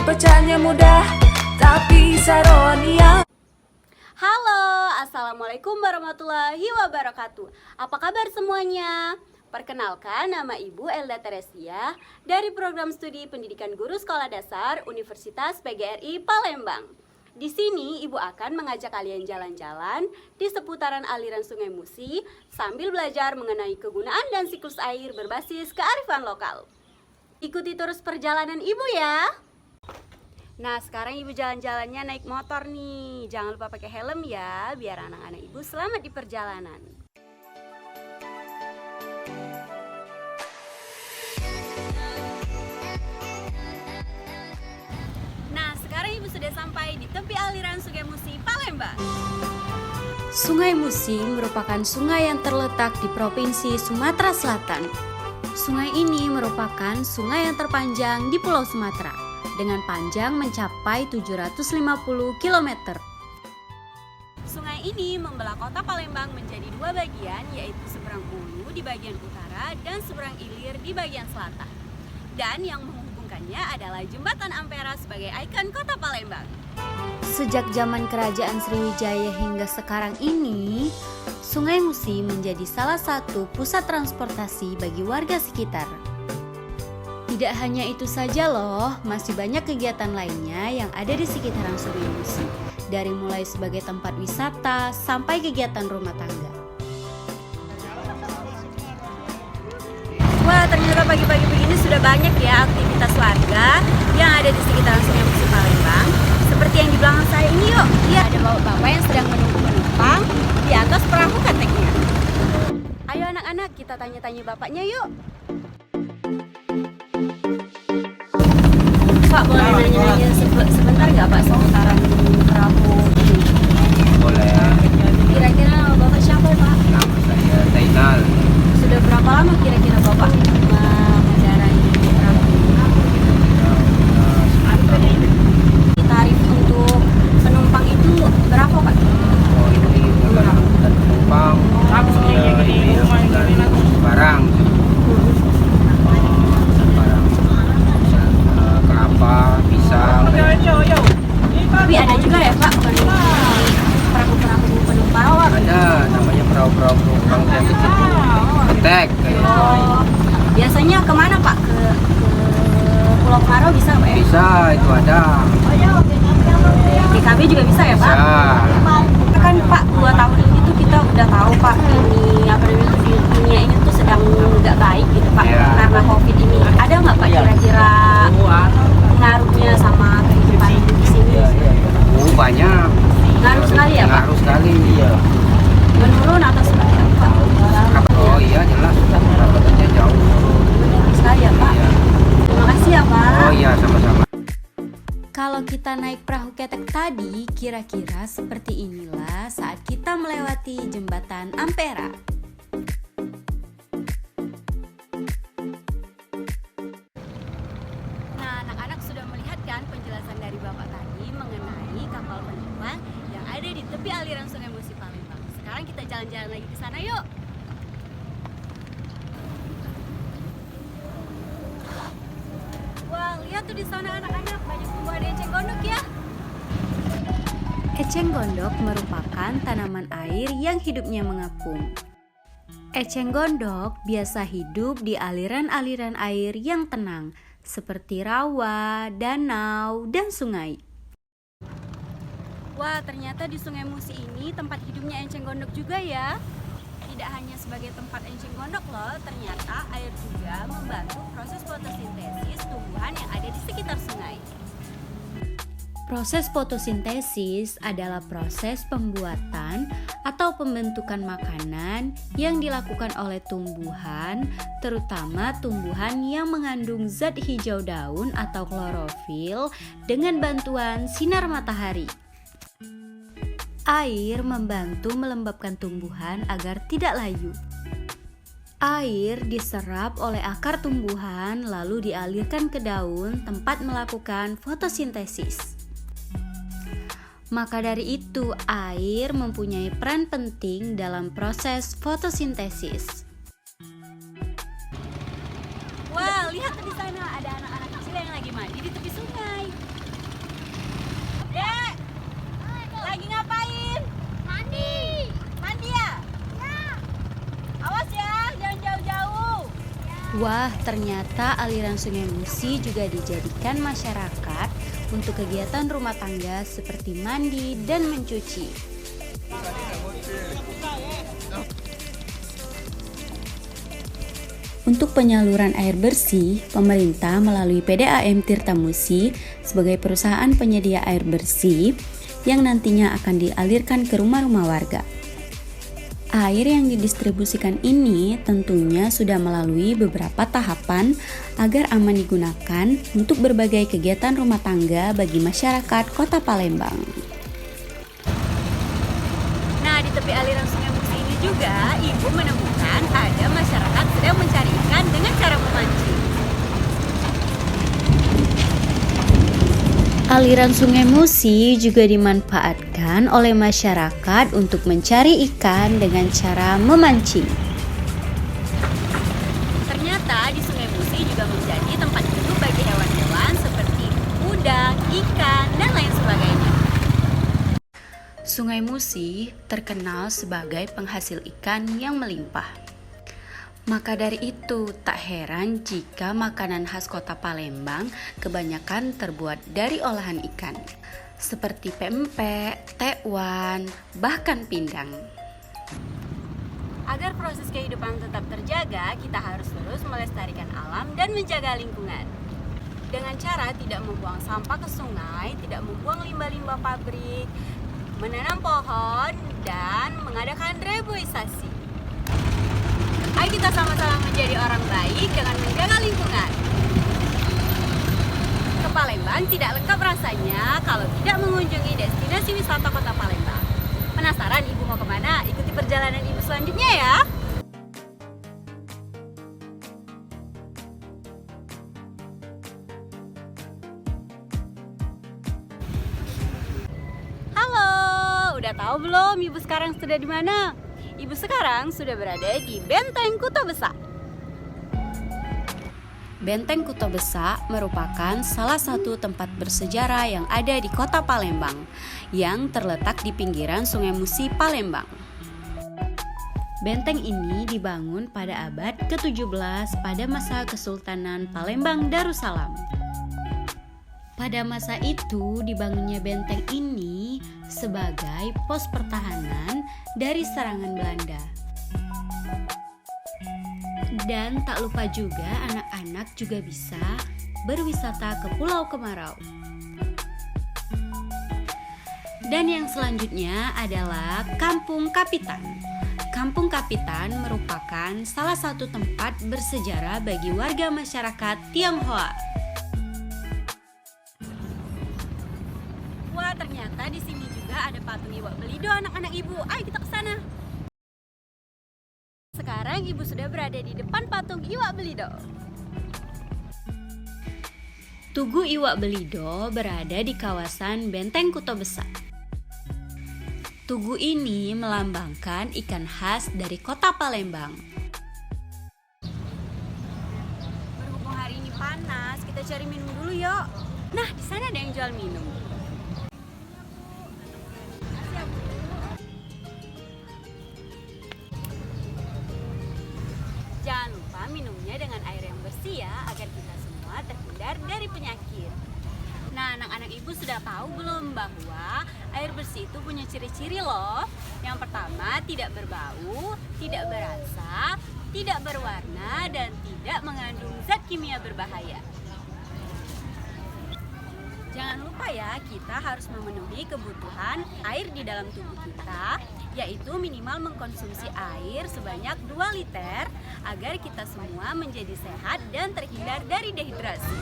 Bacanya mudah tapi saronia. Halo, assalamualaikum warahmatullahi wabarakatuh. Apa kabar semuanya? Perkenalkan, nama Ibu Elda Teresia dari Program Studi Pendidikan Guru Sekolah Dasar Universitas PGRI Palembang. Di sini Ibu akan mengajak kalian jalan-jalan di seputaran aliran Sungai Musi sambil belajar mengenai kegunaan dan siklus air berbasis kearifan lokal. Ikuti terus perjalanan Ibu ya. Nah, sekarang Ibu jalan-jalannya naik motor nih. Jangan lupa pakai helm ya, biar anak-anak Ibu selamat di perjalanan. Nah, sekarang Ibu sudah sampai di tepi aliran Sungai Musi, Palembang. Sungai Musi merupakan sungai yang terletak di Provinsi Sumatera Selatan. Sungai ini merupakan sungai yang terpanjang di Pulau Sumatera, dengan panjang mencapai 750 km. Sungai ini membelah kota Palembang menjadi dua bagian, yaitu seberang Ulu di bagian utara dan seberang Ilir di bagian selatan. Dan yang menghubungkannya adalah Jembatan Ampera sebagai ikon kota Palembang. Sejak zaman Kerajaan Sriwijaya hingga sekarang ini, Sungai Musi menjadi salah satu pusat transportasi bagi warga sekitar. Tidak hanya itu saja loh, masih banyak kegiatan lainnya yang ada di sekitaran Sungai Musi, dari mulai sebagai tempat wisata sampai kegiatan rumah tangga. Wah, ternyata pagi-pagi begini sudah banyak ya aktivitas warga yang ada di sekitaran Sungai Musi Palembang. Seperti yang di belakang saya ini yuk, iya, ada bapak-bapak yang sedang menunggu penumpang di atas perahu keteknya. Ayo anak-anak, kita tanya-tanya bapaknya yuk. Pak, boleh nanya-nanya sebentar nggak Pak seputaran perahu ini? Boleh. Kira-kira nama Bapak siapa Pak? Nama saya Zainal. Sudah berapa lama kira-kira Bapak mengendarai perahu ini? Tarif untuk penumpang itu berapa Pak? Oh, ini bukan angkutan penumpang. Ini angkutan barang. Kelapa, pisang. Tapi ada juga ya Pak perahu-perahu penumpang? Ada, namanya perahu-perahu penumpang yang kecil. Ketek kayak gitu. Oh, biasanya kemana Pak? Ke Pulau Karo bisa Pak ya? Bisa, itu ada. GKB juga bisa ya Pak? Bisa. Kan Pak 2 tahun ini tuh kita udah tahu Pak ini apa namanya dunia ini tuh sedang nggak baik gitu Pak, Iya. karena COVID ini. Ada nggak Pak kira-kira pengaruhnya sama kehidupan di sini? Oh, banyak. Ngaruh sekali ya Pak? Ngaruh sekali. Iya. Menurun atau seperti apa Pak? Oh iya, jelas. Pendapatannya jauh. Menurun sekali ya Pak? Iya. Terima kasih ya Pak. Oh iya, sama-sama. Kalau kita naik perahu ketek tadi, kira-kira seperti inilah saat kita melewati Jembatan Ampera. Nah, anak-anak sudah melihat kan penjelasan dari Bapak tadi mengenai kapal penumpang yang ada di tepi aliran Sungai Musi Palembang. Sekarang kita jalan-jalan lagi ke sana yuk. Wah, lihat tuh di sana anak-anak banyak tumbuh ada eceng gondok ya. Eceng gondok merupakan tanaman air yang hidupnya mengapung. Eceng gondok biasa hidup di aliran-aliran air yang tenang, seperti rawa, danau, dan sungai. Wah, ternyata di Sungai Musi ini tempat hidupnya eceng gondok juga ya. Tidak hanya sebagai tempat eceng gondok loh, ternyata air juga membantu proses fotosintesis tumbuhan yang ada di sekitar sungai. Proses fotosintesis adalah proses pembuatan atau pembentukan makanan yang dilakukan oleh tumbuhan, terutama tumbuhan yang mengandung zat hijau daun atau klorofil dengan bantuan sinar matahari. Air membantu melembabkan tumbuhan agar tidak layu. Air diserap oleh akar tumbuhan lalu dialirkan ke daun tempat melakukan fotosintesis. Maka dari itu, air mempunyai peran penting dalam proses fotosintesis. Wah, lihat di sana ada anak-anak kecil yang lagi mandi di tepi sungai. Dek, lagi ngapain? Mandi. Mandi ya? Ya. Awas ya, jangan jauh-jauh. Wah, ternyata aliran Sungai Musi juga dijadikan masyarakat untuk kegiatan rumah tangga seperti mandi dan mencuci. Untuk penyaluran air bersih, pemerintah melalui PDAM Tirta Musi sebagai perusahaan penyedia air bersih yang nantinya akan dialirkan ke rumah-rumah warga. Air yang didistribusikan ini tentunya sudah melalui beberapa tahapan agar aman digunakan untuk berbagai kegiatan rumah tangga bagi masyarakat Kota Palembang. Nah, di tepi aliran Sungai Musi ini juga ibu menemukan ada masyarakat sedang mencari ikan dengan cara memancing. Aliran Sungai Musi juga dimanfaatkan oleh masyarakat untuk mencari ikan dengan cara memancing. Ternyata di Sungai Musi juga menjadi tempat hidup bagi hewan-hewan seperti udang, ikan, dan lain sebagainya. Sungai Musi terkenal sebagai penghasil ikan yang melimpah. Maka dari itu, tak heran jika makanan khas Kota Palembang kebanyakan terbuat dari olahan ikan, seperti pempek, tekwan, bahkan pindang. Agar proses kehidupan tetap terjaga, kita harus terus melestarikan alam dan menjaga lingkungan. Dengan cara tidak membuang sampah ke sungai, tidak membuang limbah-limbah pabrik, menanam pohon, dan mengadakan reboisasi. Ayo kita sama-sama menjadi orang baik dengan menjaga lingkungan. Ke Palembang tidak lengkap rasanya kalau tidak mengunjungi destinasi wisata Kota Palembang. Penasaran ibu mau kemana? Ikuti perjalanan ibu selanjutnya ya. Halo, udah tahu belum ibu sekarang sudah di mana? Ibu sekarang sudah berada di Benteng Kuto Besak. Benteng Kuto Besak merupakan salah satu tempat bersejarah yang ada di Kota Palembang, yang terletak di pinggiran Sungai Musi, Palembang. Benteng ini dibangun pada abad ke-17 pada masa Kesultanan Palembang Darussalam. Pada masa itu dibangunnya benteng ini sebagai pos pertahanan dari serangan Belanda. Dan tak lupa juga anak-anak juga bisa berwisata ke Pulau Kemarau. Dan yang selanjutnya adalah Kampung Kapitan. Kampung Kapitan merupakan salah satu tempat bersejarah bagi warga masyarakat Tionghoa. Wah, ternyata di sini juga ada patung Iwak Belido anak-anak ibu. Ayo kita ke sana. Sekarang ibu sudah berada di depan patung Iwak Belido. Tugu Iwak Belido berada di kawasan Benteng Kuto Besak. Tugu ini melambangkan ikan khas dari Kota Palembang. Berhubung hari ini panas, kita cari minum dulu yuk. Nah, di sana ada yang jual minum. Jangan lupa minumnya dengan air yang bersih ya, agar kita semua terhindar dari penyakit. Nah, anak-anak ibu sudah tahu belum bahwa air bersih itu punya ciri-ciri loh. Yang pertama, tidak berbau, tidak berasa, tidak berwarna, dan tidak mengandung zat kimia berbahaya. Jangan lupa ya, kita harus memenuhi kebutuhan air di dalam tubuh kita, yaitu minimal mengkonsumsi air sebanyak 2 liter agar kita semua menjadi sehat dan terhindar dari dehidrasi.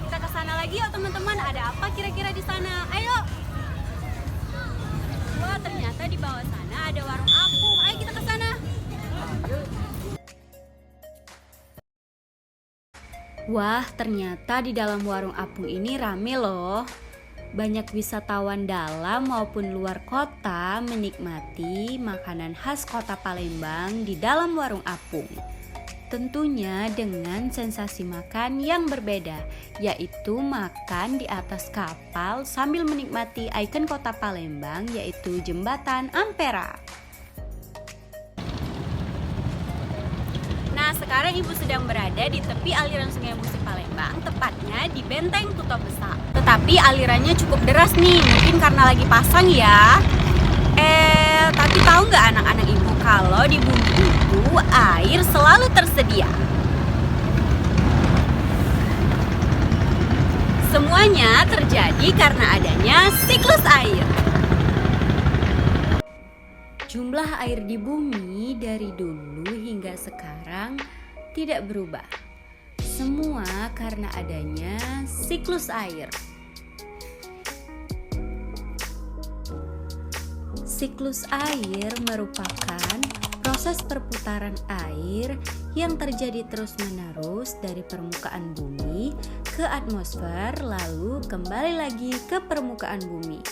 Kita ke sana lagi yuk teman-teman, ada apa kira-kira di sana? Ayo! ternyata di bawah sana ada warung apung. Ayo kita ke sana. Wah, ternyata di dalam warung apung ini rame loh. Banyak wisatawan dalam maupun luar kota menikmati makanan khas kota Palembang di dalam warung apung. Tentunya dengan sensasi makan yang berbeda, yaitu makan di atas kapal sambil menikmati ikon kota Palembang, yaitu Jembatan Ampera. Nah, sekarang Ibu sedang berada di tepi aliran Sungai Musi Palembang, tepatnya di Benteng Tuto Besar. Tetapi alirannya cukup deras nih, mungkin karena lagi pasang ya. Tapi tahu nggak anak-anak Ibu kalau di bumi itu air selalu tersedia? Semuanya terjadi karena adanya siklus air. Jumlah air di bumi dari dulu hingga sekarang tidak berubah. Semua karena adanya siklus air. Siklus air merupakan proses perputaran air yang terjadi terus-menerus dari permukaan bumi ke atmosfer lalu kembali lagi ke permukaan bumi.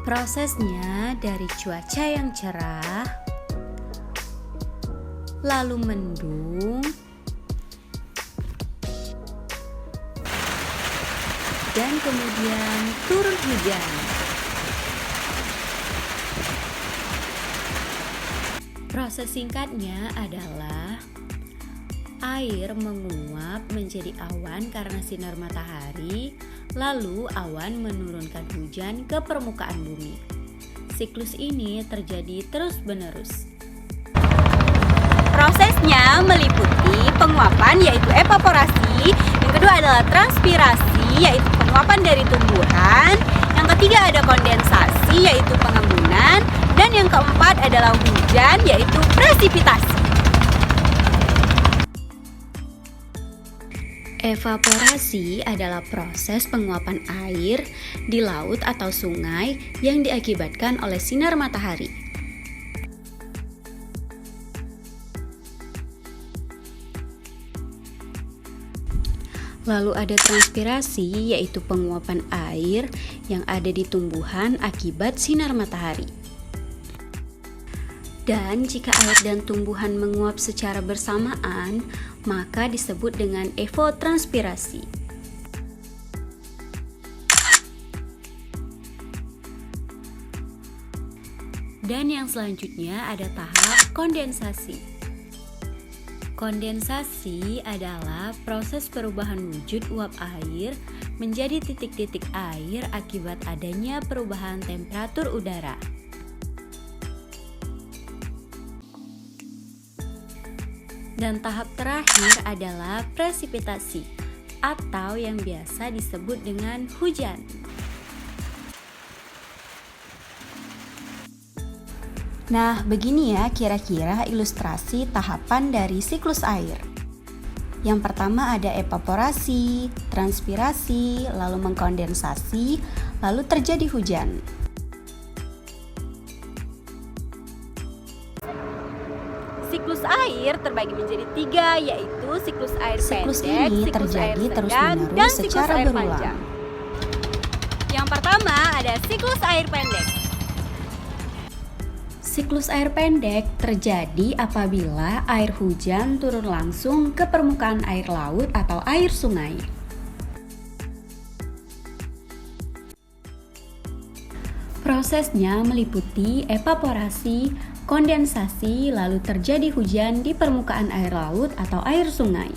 Prosesnya dari cuaca yang cerah, lalu mendung, dan kemudian turun hujan. Proses singkatnya adalah air menguap menjadi awan karena sinar matahari, lalu awan menurunkan hujan ke permukaan bumi. Siklus ini terjadi terus-menerus. Prosesnya meliputi penguapan yaitu evaporasi, yang kedua adalah transpirasi yaitu penguapan dari tumbuhan, yang ketiga ada kondensasi yaitu pengembunan, dan yang keempat adalah hujan yaitu presipitasi. Evaporasi adalah proses penguapan air di laut atau sungai yang diakibatkan oleh sinar matahari. Lalu ada transpirasi, yaitu penguapan air yang ada di tumbuhan akibat sinar matahari. Dan jika air dan tumbuhan menguap secara bersamaan, maka disebut dengan evotranspirasi. Dan yang selanjutnya ada tahap kondensasi. Kondensasi adalah proses perubahan wujud uap air menjadi titik-titik air akibat adanya perubahan temperatur udara. Dan tahap terakhir adalah presipitasi atau yang biasa disebut dengan hujan. Nah, begini ya kira-kira ilustrasi tahapan dari siklus air. Yang pertama ada evaporasi, transpirasi, lalu mengkondensasi, lalu terjadi hujan. Siklus air terbagi menjadi 3, yaitu siklus air Siklus pendek, ini siklus air terjadi sedang, terus-menerus dan siklus secara air berulang. panjang. Yang pertama ada siklus air pendek. Siklus air pendek terjadi apabila air hujan turun langsung ke permukaan air laut atau air sungai. Prosesnya meliputi evaporasi, kondensasi, lalu terjadi hujan di permukaan air laut atau air sungai.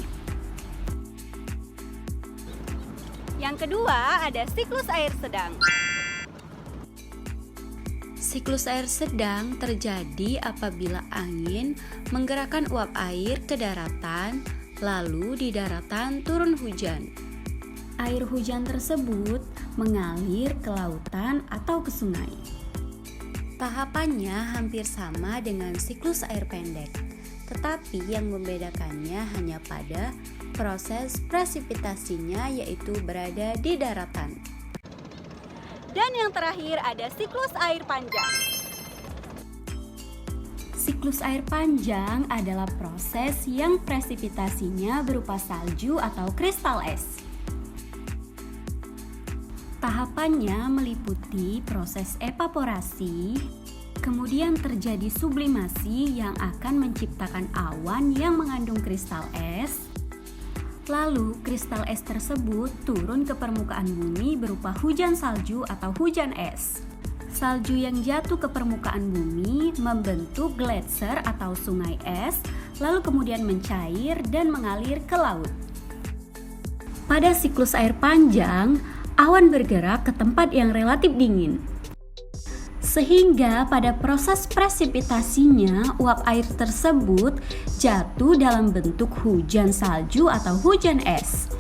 Yang kedua ada siklus air sedang. Siklus air sedang terjadi apabila angin menggerakkan uap air ke daratan, lalu di daratan turun hujan. Air hujan tersebut mengalir ke lautan atau ke sungai. Tahapannya hampir sama dengan siklus air pendek, tetapi yang membedakannya hanya pada proses presipitasinya, yaitu berada di daratan. Dan yang terakhir ada siklus air panjang. Siklus air panjang adalah proses yang presipitasinya berupa salju atau kristal es. Tahapannya meliputi proses evaporasi, kemudian terjadi sublimasi yang akan menciptakan awan yang mengandung kristal es. Lalu kristal es tersebut turun ke permukaan bumi berupa hujan salju atau hujan es. Salju yang jatuh ke permukaan bumi membentuk gletser atau sungai es, lalu kemudian mencair dan mengalir ke laut. Pada siklus air panjang, awan bergerak ke tempat yang relatif dingin. Sehingga pada proses presipitasinya, uap air tersebut jatuh dalam bentuk hujan salju atau hujan es.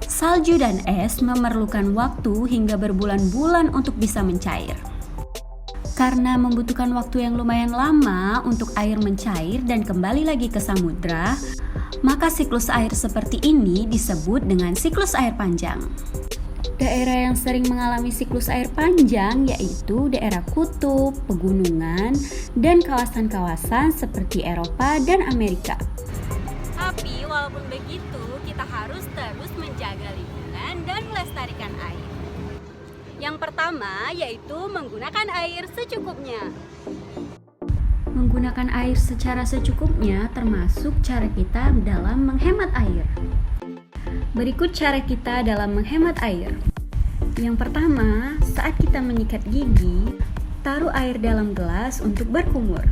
Salju dan es memerlukan waktu hingga berbulan-bulan untuk bisa mencair. Karena membutuhkan waktu yang lumayan lama untuk air mencair dan kembali lagi ke samudra, maka siklus air seperti ini disebut dengan siklus air panjang. Daerah yang sering mengalami siklus air panjang yaitu daerah kutub, pegunungan, dan kawasan-kawasan seperti Eropa dan Amerika. Tapi walaupun begitu, kita harus terus menjaga lingkungan dan melestarikan air. Yang pertama yaitu menggunakan air secukupnya. Menggunakan air secara secukupnya termasuk cara kita dalam menghemat air. Berikut cara kita dalam menghemat air. Yang pertama, saat kita menyikat gigi, taruh air dalam gelas untuk berkumur.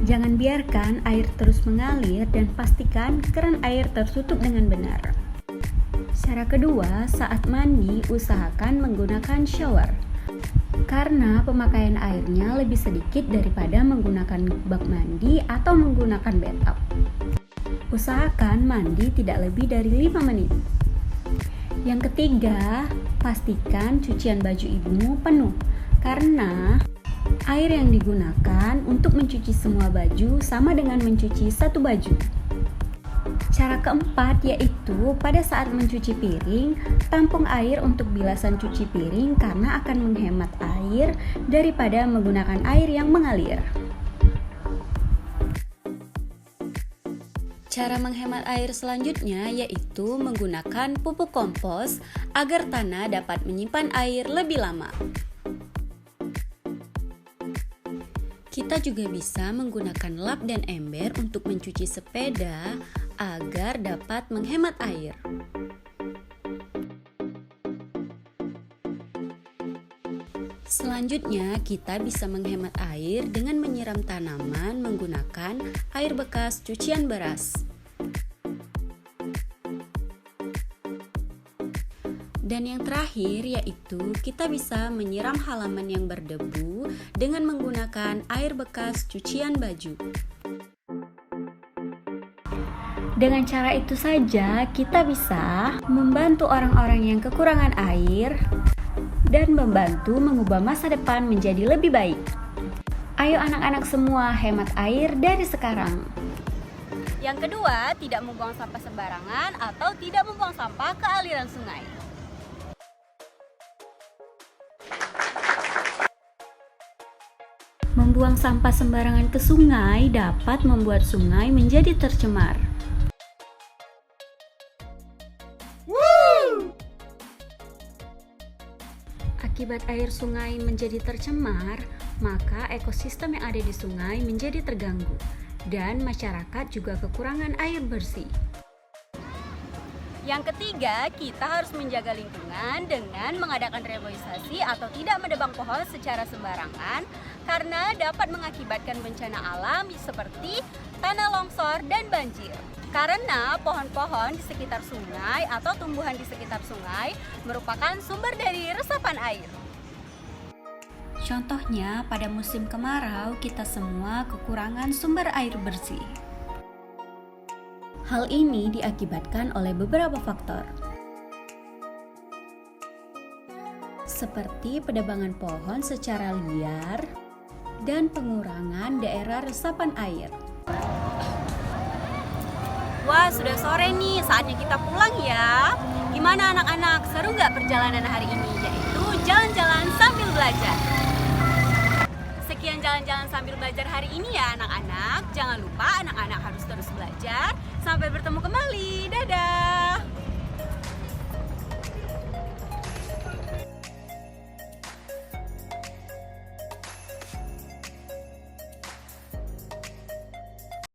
Jangan biarkan air terus mengalir dan pastikan keran air tertutup dengan benar. Cara kedua, saat mandi usahakan menggunakan shower. Karena pemakaian airnya lebih sedikit daripada menggunakan bak mandi atau menggunakan bathtub. Usahakan mandi tidak lebih dari 5 menit. Yang ketiga, pastikan cucian baju ibumu penuh karena air yang digunakan untuk mencuci semua baju sama dengan mencuci satu baju. Cara keempat yaitu pada saat mencuci piring, tampung air untuk bilasan cuci piring karena akan menghemat air daripada menggunakan air yang mengalir. Cara menghemat air selanjutnya yaitu menggunakan pupuk kompos agar tanah dapat menyimpan air lebih lama. Kita juga bisa menggunakan lap dan ember untuk mencuci sepeda agar dapat menghemat air. Selanjutnya, kita bisa menghemat air dengan menyiram tanaman menggunakan air bekas cucian beras. Dan yang terakhir yaitu kita bisa menyiram halaman yang berdebu dengan menggunakan air bekas cucian baju. Dengan cara itu saja kita bisa membantu orang-orang yang kekurangan air dan membantu mengubah masa depan menjadi lebih baik. Ayo anak-anak semua hemat air dari sekarang. Yang kedua, tidak membuang sampah sembarangan atau tidak membuang sampah ke aliran sungai. Membuang sampah sembarangan ke sungai dapat membuat sungai menjadi tercemar. Akibat air sungai menjadi tercemar, maka ekosistem yang ada di sungai menjadi terganggu dan masyarakat juga kekurangan air bersih. Yang ketiga, kita harus menjaga lingkungan dengan mengadakan reboisasi atau tidak menebang pohon secara sembarangan karena dapat mengakibatkan bencana alam seperti tanah longsor dan banjir. Karena pohon-pohon di sekitar sungai atau tumbuhan di sekitar sungai merupakan sumber dari resapan air. Contohnya, pada musim kemarau kita semua kekurangan sumber air bersih. Hal ini diakibatkan oleh beberapa faktor, seperti penebangan pohon secara liar dan pengurangan daerah resapan air. Wah, sudah sore nih, saatnya kita pulang ya. Gimana anak-anak, seru nggak perjalanan hari ini? Yaitu jalan-jalan sambil belajar. Sekian jalan-jalan sambil belajar hari ini ya anak-anak. Jangan lupa anak-anak harus terus belajar. Sampai bertemu kembali. Dadah.